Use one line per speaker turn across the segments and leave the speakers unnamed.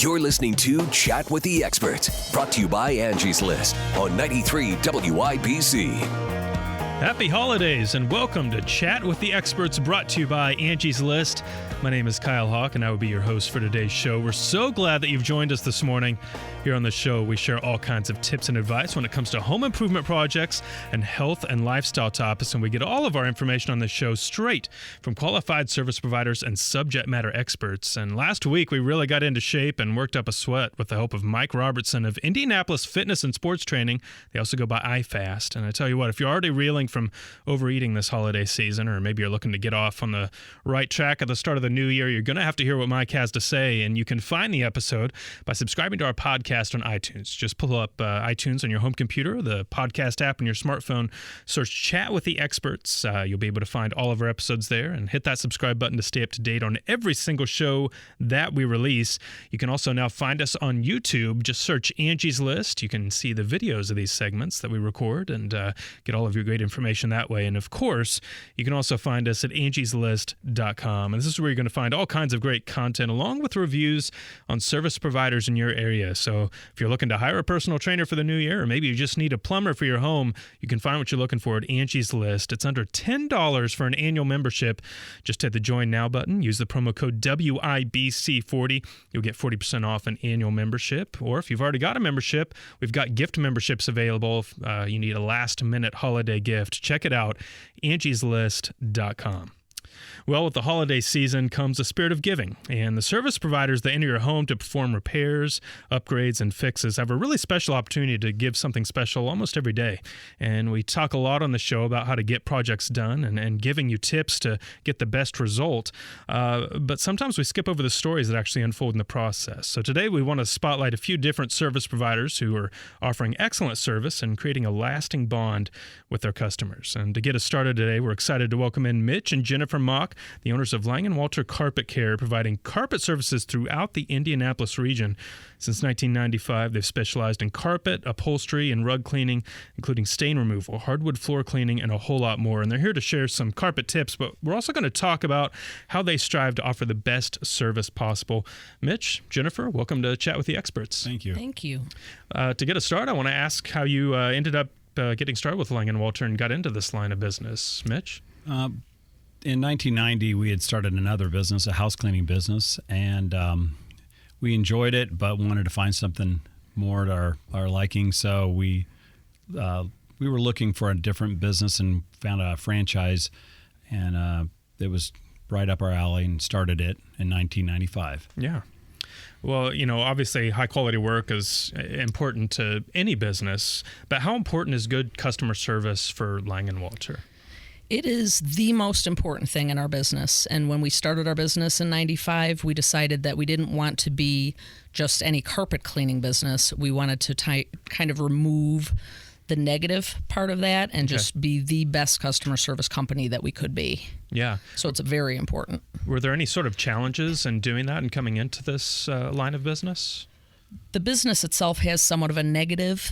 You're listening to Chat with the Experts, brought to you by Angie's List on 93 WIBC.
Happy holidays and welcome to Chat with the Experts, brought to you by Angie's List. My name is Kyle Hawk and I will be your host for today's show. We're so glad that you've joined us this morning. Here on the show, we share all kinds of tips and advice when it comes to home improvement projects and health and lifestyle topics, and we get all of our information on the show straight from qualified service providers and subject matter experts. And last week, we really got into shape and worked up a sweat with the help of Mike Robertson of Indianapolis Fitness and Sports Training. They also go by iFast. And I tell you what, if you're already reeling from overeating this holiday season, or maybe you're looking to get off on the right track at the start of the new year, you're going to have to hear what Mike has to say. And you can find the episode by subscribing to our podcast on iTunes. Just pull up iTunes on your home computer, the podcast app on your smartphone, search Chat with the Experts. You'll be able to find all of our episodes there, and hit that subscribe button to stay up to date on every single show that we release. You can also now find us on YouTube. Just search Angie's List. You can see the videos of these segments that we record and get all of your great information that way. And of course, you can also find us at angieslist.com. And this is where you're going to find all kinds of great content along with reviews on service providers in your area. So if you're looking to hire a personal trainer for the new year, or maybe you just need a plumber for your home, you can find what you're looking for at Angie's List. It's under $10 for an annual membership. Just hit the Join Now button. Use the promo code WIBC40. You'll get 40% off an annual membership. Or if you've already got a membership, we've got gift memberships available. If you need a last-minute holiday gift, check it out, angieslist.com. Well, with the holiday season comes a spirit of giving, and the service providers that enter your home to perform repairs, upgrades, and fixes have a really special opportunity to give something special almost every day. And we talk a lot on the show about how to get projects done and giving you tips to get the best result. But sometimes we skip over the stories that actually unfold in the process. So today we want to spotlight a few different service providers who are offering excellent service and creating a lasting bond with their customers. And to get us started today, we're excited to welcome in Mitch and Jennifer Mauck, the owners of Lang & Walter Carpet Care, providing carpet services throughout the Indianapolis region. Since 1995, they've specialized in carpet, upholstery, and rug cleaning, including stain removal, hardwood floor cleaning, and a whole lot more. And they're here to share some carpet tips, but we're also going to talk about how they strive to offer the best service possible. Mitch, Jennifer, welcome to Chat with the Experts.
Thank you.
Thank you.
To get us started, I want to ask how you ended up getting started with Lang & Walter and got into this line of business. Mitch?
In 1990, we had started another business, a house cleaning business, and we enjoyed it, but wanted to find something more to our liking. So we were looking for a different business and found a franchise, and it was right up our alley, and started it in 1995.
Yeah. Well, obviously high quality work is important to any business, but how important is good customer service for Lang & Walter?
It is the most important thing in our business. And when we started our business in 95, we decided that we didn't want to be just any carpet cleaning business. We wanted to kind of remove the negative part of that and just be the best customer service company that we could be.
Yeah.
So it's very important.
Were there any sort of challenges in doing that and coming into this line of business?
The business itself has somewhat of a negative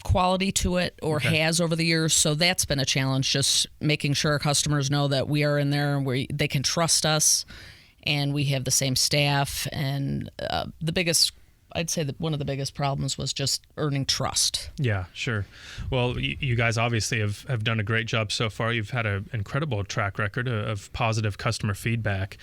quality to it, or has over the years, so that's been a challenge, just making sure our customers know that we are in there and they can trust us and we have the same staff. And I'd say that one of the biggest problems was just earning trust.
Yeah, sure. Well, you guys obviously have done a great job so far. You've had an incredible track record of positive customer feedback.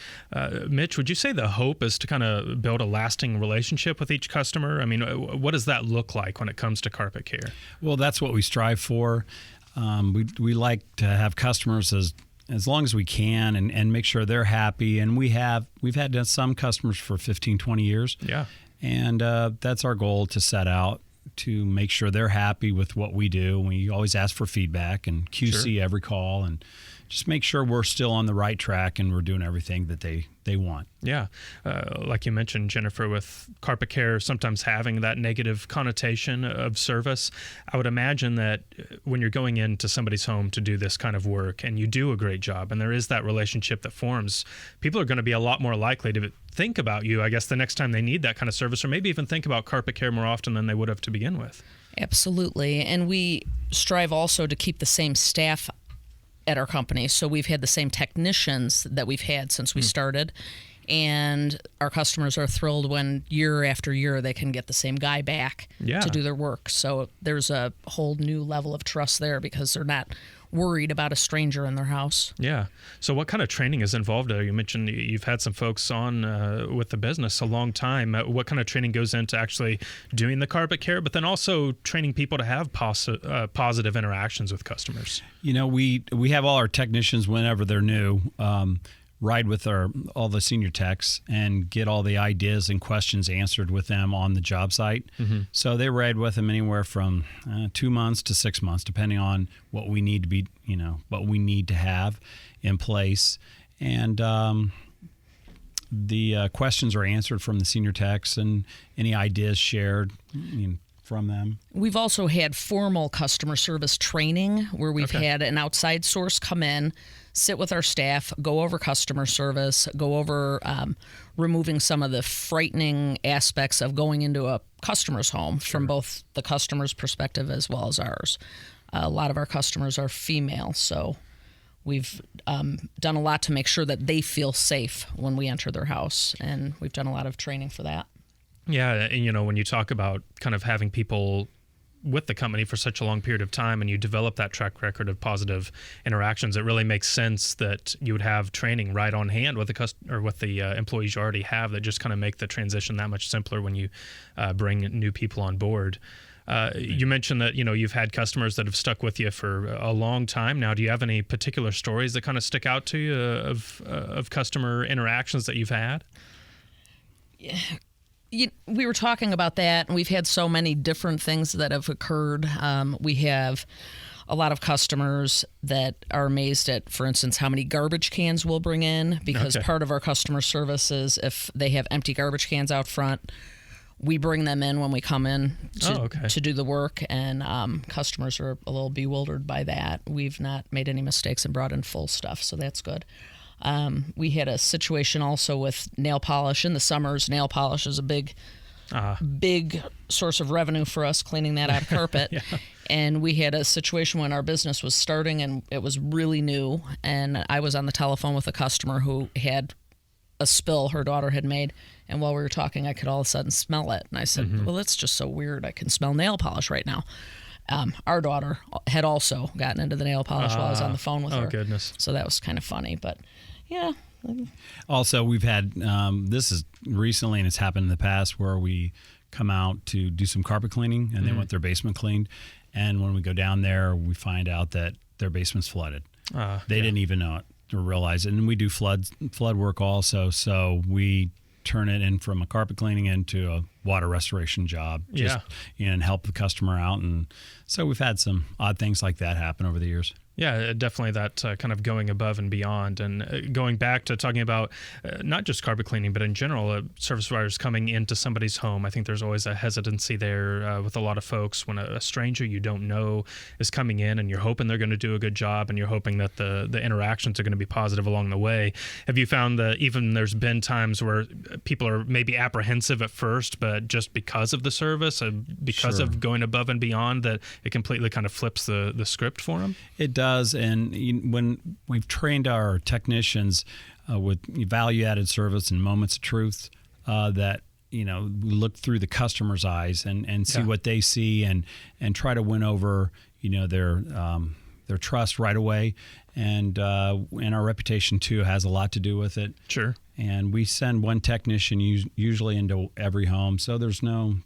Mitch, would you say the hope is to kind of build a lasting relationship with each customer? I mean, what does that look like when it comes to carpet care?
Well, that's what we strive for. We like to have customers as long as we can and make sure they're happy. And we've had some customers for 15, 20 years.
Yeah.
And that's our goal, to set out to make sure they're happy with what we do. We always ask for feedback and QC every call, and just make sure we're still on the right track and we're doing everything that they want.
Yeah. Like you mentioned, Jennifer, with carpet care sometimes having that negative connotation of service, I would imagine that when you're going into somebody's home to do this kind of work and you do a great job and there is that relationship that forms, people are going to be a lot more likely to think about you, I guess, the next time they need that kind of service, or maybe even think about carpet care more often than they would have to begin with.
Absolutely. And we strive also to keep the same staff at our company. So we've had the same technicians that we've had since we started. And our customers are thrilled when year after year they can get the same guy back to do their work. So there's a whole new level of trust there because they're not worried about a stranger in their house.
Yeah. So what kind of training is involved there? You mentioned you've had some folks on with the business a long time. What kind of training goes into actually doing the carpet care, but then also training people to have positive interactions with customers?
We have all our technicians whenever they're new ride with all the senior techs and get all the ideas and questions answered with them on the job site. Mm-hmm. So they ride with them anywhere from 2 months to 6 months, depending on what we need to be, what we need to have in place. And the questions are answered from the senior techs and any ideas shared from them.
We've also had formal customer service training where we've had an outside source come in, sit with our staff, go over customer service, go over removing some of the frightening aspects of going into a customer's home from both the customer's perspective as well as ours. A lot of our customers are female, so we've done a lot to make sure that they feel safe when we enter their house, and we've done a lot of training for that.
Yeah, and when you talk about kind of having people with the company for such a long period of time and you develop that track record of positive interactions, it really makes sense that you would have training right on hand with the employees you already have that just kind of make the transition that much simpler when you bring new people on board. You mentioned that you've had customers that have stuck with you for a long time now. Do you have any particular stories that kind of stick out to you of customer interactions that you've had?
Yeah. We were talking about that, and we've had so many different things that have occurred. We have a lot of customers that are amazed at, for instance, how many garbage cans we'll bring in, because part of our customer service is if they have empty garbage cans out front, we bring them in when we come in to do the work, and customers are a little bewildered by that. We've not made any mistakes and brought in full stuff, so that's good. We had a situation also with nail polish. In the summers, nail polish is a big source of revenue for us, cleaning that out of carpet. And we had a situation when our business was starting and it was really new. And I was on the telephone with a customer who had a spill her daughter had made. And while we were talking, I could all of a sudden smell it. And I said, well, that's just so weird. I can smell nail polish right now. Our daughter had also gotten into the nail polish while I was on the phone with her.
Oh, goodness.
So that was kind of funny, but yeah.
Also, we've had, this is recently and it's happened in the past where we come out to do some carpet cleaning and they want their basement cleaned. And when we go down there, we find out that their basement's flooded. They didn't even know it or realize it. And we do flood work also. So we turn it in from a carpet cleaning into a water restoration job and help the customer out. And so we've had some odd things like that happen over the years.
Yeah, definitely that kind of going above and beyond. And going back to talking about not just carpet cleaning, but in general, service providers coming into somebody's home. I think there's always a hesitancy there with a lot of folks when a stranger you don't know is coming in and you're hoping they're going to do a good job and you're hoping that the interactions are going to be positive along the way. Have you found that even there's been times where people are maybe apprehensive at first, but just because of the service, because of going above and beyond, that it completely kind of flips the script for them?
It does. And when we've trained our technicians with value-added service and moments of truth, that we look through the customer's eyes and see what they see and try to win over their trust right away, and our reputation too has a lot to do with it.
Sure.
And we send one technician usually into every home, so there's no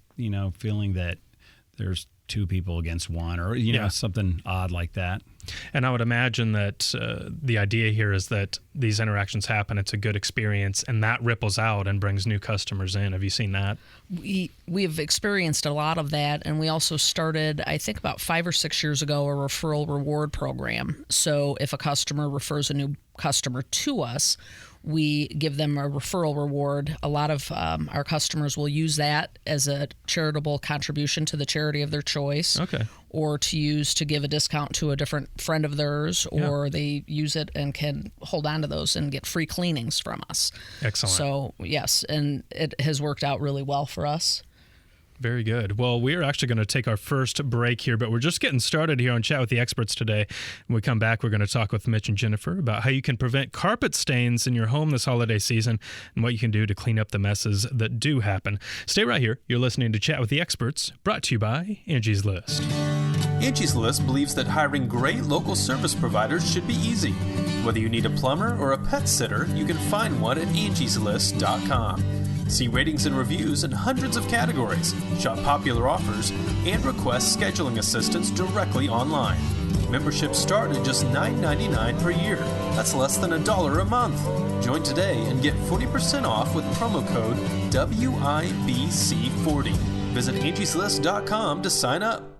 feeling that there's two people against one or something odd like that.
And I would imagine that the idea here is that these interactions happen, it's a good experience, and that ripples out and brings new customers in. Have you seen that?
We've experienced a lot of that, and we also started, I think about 5 or 6 years ago, a referral reward program. So if a customer refers a new customer to us, we give them a referral reward. A lot of our customers will use that as a charitable contribution to the charity of their choice.
Okay.
Or to give a discount to a different friend of theirs, or they use it and can hold on to those and get free cleanings from us.
Excellent.
So, yes, and it has worked out really well for us.
Very good. Well, we're actually going to take our first break here, but we're just getting started here on Chat with the Experts today. When we come back, we're going to talk with Mitch and Jennifer about how you can prevent carpet stains in your home this holiday season and what you can do to clean up the messes that do happen. Stay right here. You're listening to Chat with the Experts, brought to you by Angie's List.
Angie's List believes that hiring great local service providers should be easy. Whether you need a plumber or a pet sitter, you can find one at angieslist.com. See ratings and reviews in hundreds of categories, shop popular offers, and request scheduling assistance directly online. Memberships start at just $9.99 per year. That's less than $1 a month. Join today and get 40% off with promo code WIBC40. Visit angieslist.com to sign up.